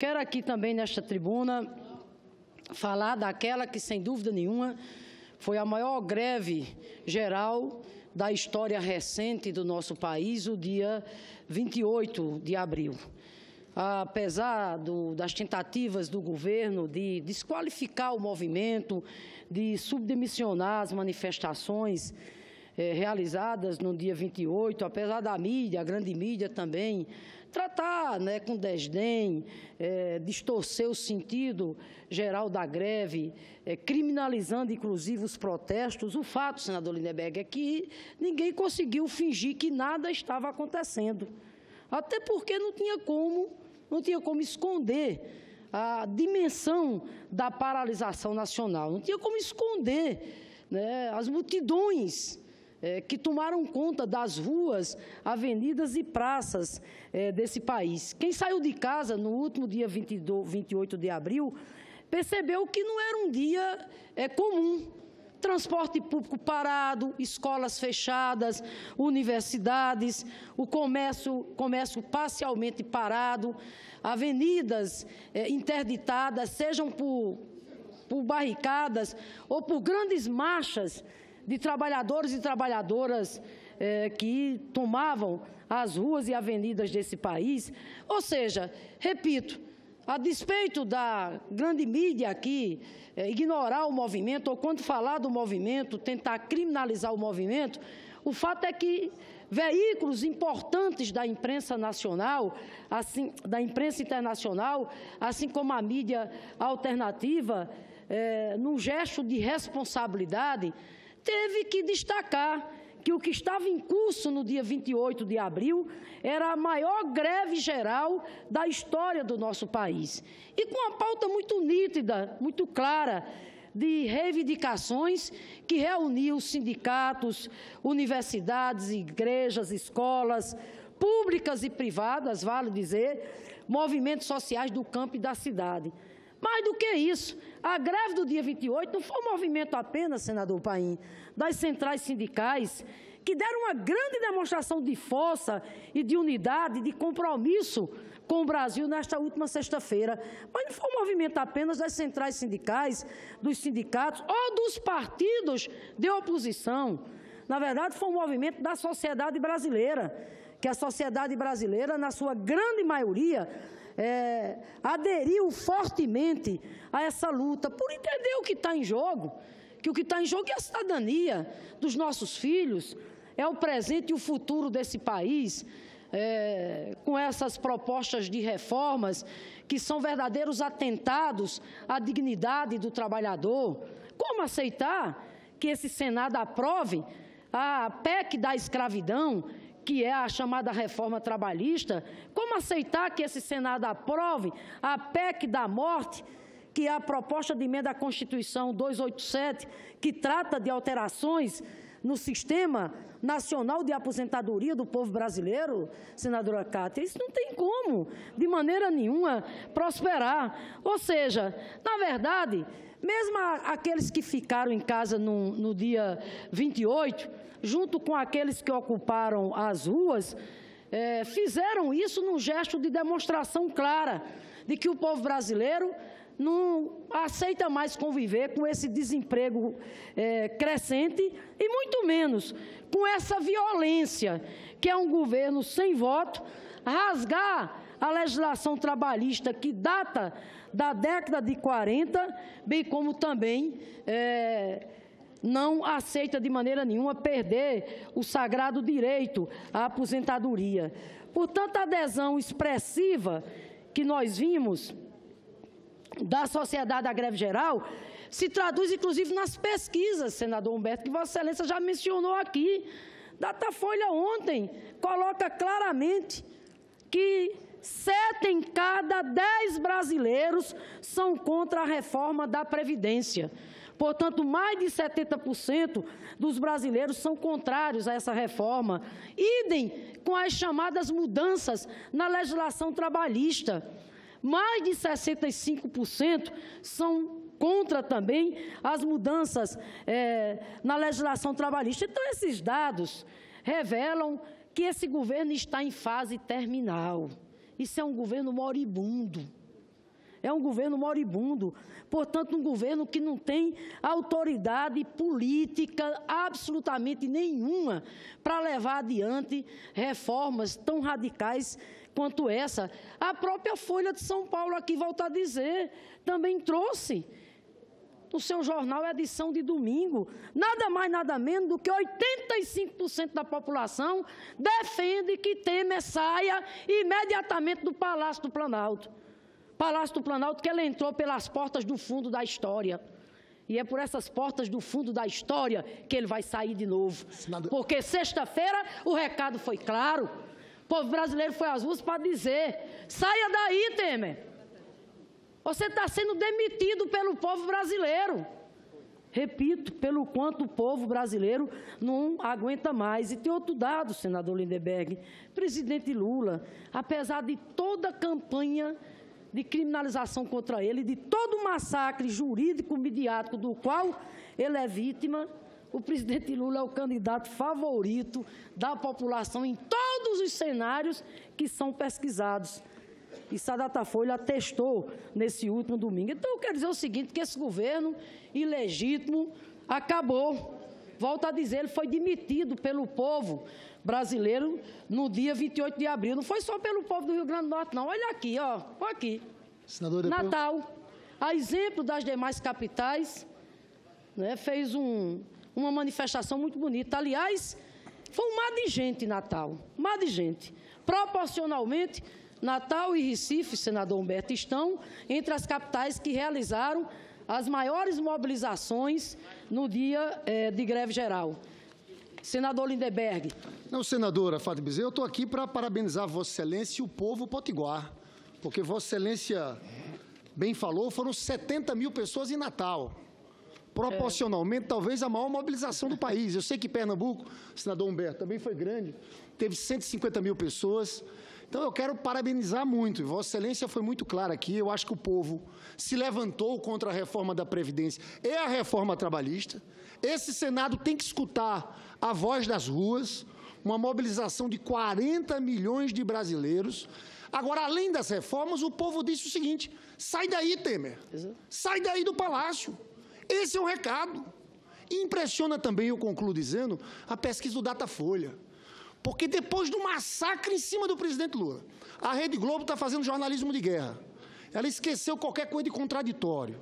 Quero aqui também, nesta tribuna, falar daquela que, sem dúvida nenhuma, foi a maior greve geral da história recente do nosso país, o dia 28 de abril. Apesar das tentativas do governo de desqualificar o movimento, de subdimensionar as manifestações realizadas no dia 28, apesar da mídia, a grande mídia também, tratar com desdém, distorcer o sentido geral da greve, criminalizando inclusive os protestos, o fato, senador Lindenberg, é que ninguém conseguiu fingir que nada estava acontecendo. Até porque não tinha como esconder a dimensão da paralisação nacional, não tinha como esconder as multidões que tomaram conta das ruas, avenidas e praças desse país. Quem saiu de casa no último dia 28 de abril percebeu que não era um dia comum. Transporte público parado, escolas fechadas, universidades, o comércio parcialmente parado, avenidas interditadas, sejam por barricadas ou por grandes marchas de trabalhadores e trabalhadoras que tomavam as ruas e avenidas desse país. Ou seja, repito, a despeito da grande mídia aqui ignorar o movimento, ou quando falar do movimento, tentar criminalizar o movimento, o fato é que veículos importantes da imprensa nacional, da imprensa internacional, assim como a mídia alternativa, num gesto de responsabilidade, teve que destacar que o que estava em curso no dia 28 de abril era a maior greve geral da história do nosso país. E com uma pauta muito nítida, muito clara, de reivindicações que reuniu sindicatos, universidades, igrejas, escolas, públicas e privadas, vale dizer, movimentos sociais do campo e da cidade. Mais do que isso, a greve do dia 28 não foi um movimento apenas, senador Paim, das centrais sindicais, que deram uma grande demonstração de força e de unidade, de compromisso com o Brasil nesta última sexta-feira. Mas não foi um movimento apenas das centrais sindicais, dos sindicatos ou dos partidos de oposição. Na verdade, foi um movimento da sociedade brasileira, que a sociedade brasileira, na sua grande maioria, aderiu fortemente a essa luta, por entender o que está em jogo, que o que está em jogo é a cidadania dos nossos filhos, é o presente e o futuro desse país, com essas propostas de reformas que são verdadeiros atentados à dignidade do trabalhador. Como aceitar que esse Senado aprove a PEC da escravidão, que é a chamada reforma trabalhista? Como aceitar que esse Senado aprove a PEC da morte, que é a proposta de emenda à Constituição 287, que trata de alterações no Sistema Nacional de Aposentadoria do povo brasileiro, senadora Cátia? Isso não tem como, de maneira nenhuma, prosperar. Ou seja, na verdade, mesmo aqueles que ficaram em casa no dia 28, junto com aqueles que ocuparam as ruas, fizeram isso num gesto de demonstração clara de que o povo brasileiro não aceita mais conviver com esse desemprego crescente e muito menos com essa violência, que é um governo sem voto, rasgar a legislação trabalhista que data da década de 40, bem como também não aceita de maneira nenhuma perder o sagrado direito à aposentadoria. Portanto, a adesão expressiva que nós vimos da sociedade à greve geral se traduz, inclusive, nas pesquisas, senador Humberto, que Vossa Excelência já mencionou aqui. Datafolha ontem coloca claramente que 7 em cada 10 brasileiros são contra a reforma da Previdência. Portanto, mais de 70% dos brasileiros são contrários a essa reforma. Idem com as chamadas mudanças na legislação trabalhista. Mais de 65% são contra também as mudanças na legislação trabalhista. Então, esses dados revelam que esse governo está em fase terminal. Isso é um governo moribundo. É um governo moribundo, portanto, um governo que não tem autoridade política absolutamente nenhuma para levar adiante reformas tão radicais quanto essa. A própria Folha de São Paulo, aqui volta a dizer, também trouxe no seu jornal, edição de domingo, nada mais, nada menos do que 85% da população defende que Temer saia imediatamente do Palácio do Planalto. Palácio do Planalto que ele entrou pelas portas do fundo da história. E é por essas portas do fundo da história que ele vai sair de novo. Porque sexta-feira o recado foi claro. O povo brasileiro foi às ruas para dizer: saia daí, Temer. Você está sendo demitido pelo povo brasileiro. Repito, pelo quanto o povo brasileiro não aguenta mais. E tem outro dado, senador Lindenberg. Presidente Lula, apesar de toda a campanha de criminalização contra ele, de todo o massacre jurídico midiático do qual ele é vítima, o presidente Lula é o candidato favorito da população em todos os cenários que são pesquisados. Isso a Datafolha atestou nesse último domingo. Então, eu quero dizer o seguinte, que esse governo ilegítimo acabou. Volto a dizer, ele foi demitido pelo povo brasileiro no dia 28 de abril. Não foi só pelo povo do Rio Grande do Norte, não. Olha aqui, ó. Olha aqui. Senadora, Natal, a exemplo das demais capitais, né, fez uma manifestação muito bonita. Aliás, foi um mar de gente em Natal. Um mar de gente. Proporcionalmente, Natal e Recife, senador Humberto, estão entre as capitais que realizaram as maiores mobilizações no dia de greve geral. Senador Lindenberg. Não, senadora Fátima Bezerra, eu estou aqui para parabenizar Vossa Excelência e o povo potiguar, porque Vossa Excelência bem falou, foram 70 mil pessoas em Natal. Proporcionalmente, talvez a maior mobilização do país. Eu sei que Pernambuco, senador Humberto, também foi grande, teve 150 mil pessoas. Então, eu quero parabenizar muito. Vossa Excelência foi muito clara aqui. Eu acho que o povo se levantou contra a reforma da Previdência e a reforma trabalhista. Esse Senado tem que escutar a voz das ruas, uma mobilização de 40 milhões de brasileiros. Agora, além das reformas, o povo disse o seguinte: sai daí, Temer. Sai daí do Palácio. Esse é o recado. E impressiona também, eu concluo dizendo, a pesquisa do Datafolha. Porque depois do massacre em cima do presidente Lula, a Rede Globo está fazendo jornalismo de guerra. Ela esqueceu qualquer coisa de contraditório.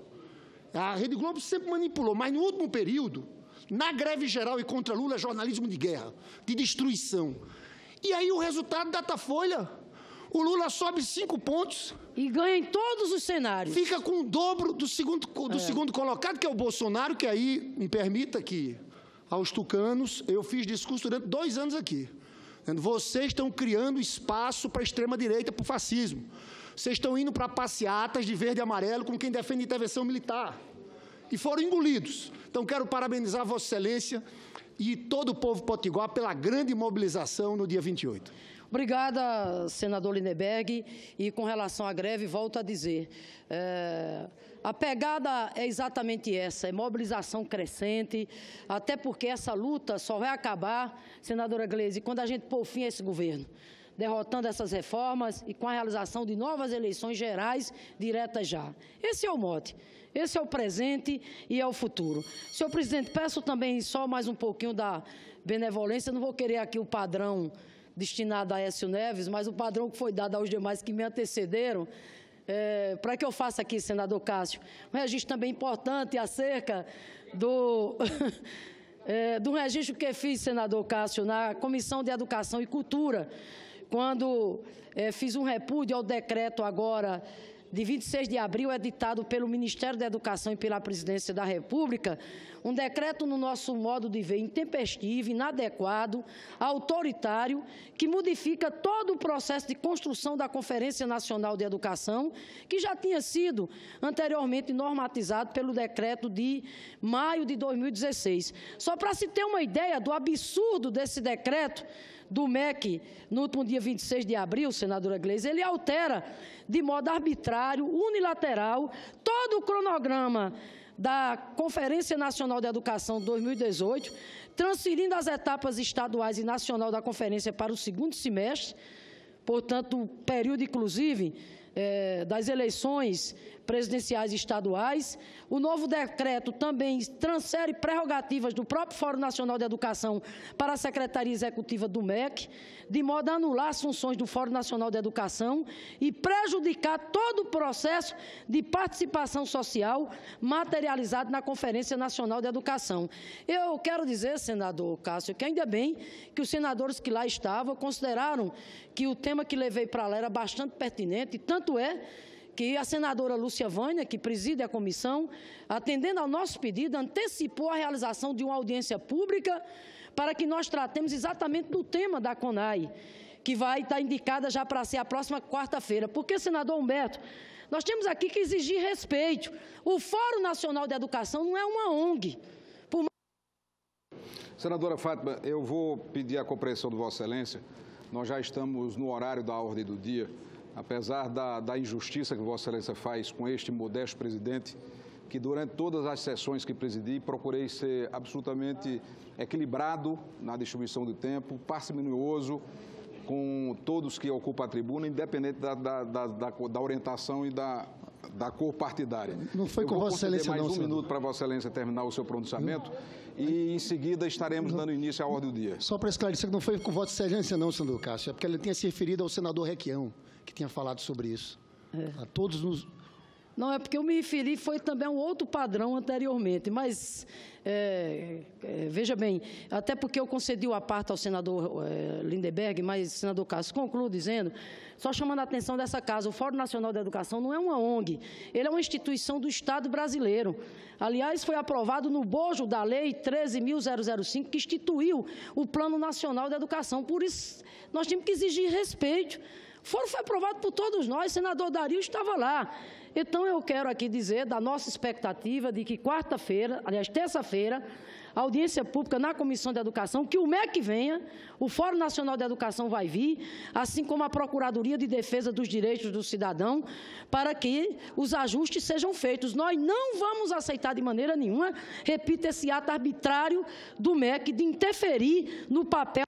A Rede Globo sempre manipulou, mas no último período, na greve geral e contra Lula, é jornalismo de guerra, de destruição. E aí o resultado da Datafolha, o Lula sobe 5 pontos. E ganha em todos os cenários. Fica com o dobro do segundo colocado, que é o Bolsonaro, que aí, me permita que, aos tucanos, eu fiz discurso durante 2 anos aqui. Vocês estão criando espaço para a extrema-direita, para o fascismo. Vocês estão indo para passeatas de verde e amarelo com quem defende intervenção militar. E foram engolidos. Então, quero parabenizar Vossa Excelência e todo o povo potiguar pela grande mobilização no dia 28. Obrigada, senador Lindenberg. E com relação à greve, volto a dizer, a pegada é exatamente essa, é mobilização crescente, até porque essa luta só vai acabar, senadora Gleisi, quando a gente pôr fim a esse governo, derrotando essas reformas e com a realização de novas eleições gerais diretas já. Esse é o mote, esse é o presente e é o futuro. Senhor presidente, peço também só mais um pouquinho da benevolência, não vou querer aqui o padrão destinado a Aécio Neves, mas o padrão que foi dado aos demais que me antecederam, para que eu faça aqui, senador Cássio, um registro também importante acerca do registro que fiz, senador Cássio, na Comissão de Educação e Cultura, quando fiz um repúdio ao decreto agora de 26 de abril, editado pelo Ministério da Educação e pela Presidência da República, um decreto, no nosso modo de ver, intempestivo, inadequado, autoritário, que modifica todo o processo de construção da Conferência Nacional de Educação, que já tinha sido anteriormente normatizado pelo decreto de maio de 2016. Só para se ter uma ideia do absurdo desse decreto, do MEC, no último dia 26 de abril, senadora Gleisi, ele altera de modo arbitrário, unilateral, todo o cronograma da Conferência Nacional de Educação 2018, transferindo as etapas estaduais e nacional da conferência para o segundo semestre, portanto, o período, inclusive, das eleições presidenciais e estaduais. O novo decreto também transfere prerrogativas do próprio Fórum Nacional de Educação para a Secretaria Executiva do MEC, de modo a anular as funções do Fórum Nacional de Educação e prejudicar todo o processo de participação social materializado na Conferência Nacional de Educação. Eu quero dizer, senador Cássio, que ainda bem que os senadores que lá estavam consideraram que o tema que levei para lá era bastante pertinente, tanto é que a senadora Lúcia Vânia, que preside a comissão, atendendo ao nosso pedido, antecipou a realização de uma audiência pública para que nós tratemos exatamente do tema da CONAI, que vai estar indicada já para ser a próxima quarta-feira. Porque, senador Humberto, nós temos aqui que exigir respeito. O Fórum Nacional de Educação não é uma ONG. Senadora Fátima, eu vou pedir a compreensão de Vossa Excelência. Nós já estamos no horário da ordem do dia. Apesar da injustiça que Vossa Excelência faz com este modesto presidente, que durante todas as sessões que presidi, procurei ser absolutamente equilibrado na distribuição do tempo, parcimonioso com todos que ocupam a tribuna, independente da orientação e da cor partidária. Não foi com Vossa Excelência, não, mais um senador. minuto para Vossa Excelência terminar o seu pronunciamento e, em seguida, estaremos dando início à ordem do dia. Só para esclarecer que não foi com Vossa Excelência, não, senador Cássio, é porque ele tinha se referido ao senador Requião, que tinha falado sobre isso. A todos nos... Não, é porque eu me referi, foi também um outro padrão anteriormente, mas, veja bem, até porque eu concedi o aparto ao senador Lindenberg, mas, senador Cássio, concluo dizendo, só chamando a atenção dessa casa, o Fórum Nacional de Educação não é uma ONG, ele é uma instituição do Estado brasileiro. Aliás, foi aprovado no bojo da Lei 13.005, que instituiu o Plano Nacional de Educação. Por isso, nós temos que exigir respeito. O fórum foi aprovado por todos nós, o senador Dario estava lá. Então, eu quero aqui dizer da nossa expectativa de que quarta-feira, aliás, terça-feira, a audiência pública na Comissão de Educação, que o MEC venha, o Fórum Nacional de Educação vai vir, assim como a Procuradoria de Defesa dos Direitos do Cidadão, para que os ajustes sejam feitos. Nós não vamos aceitar de maneira nenhuma, repito, esse ato arbitrário do MEC de interferir no papel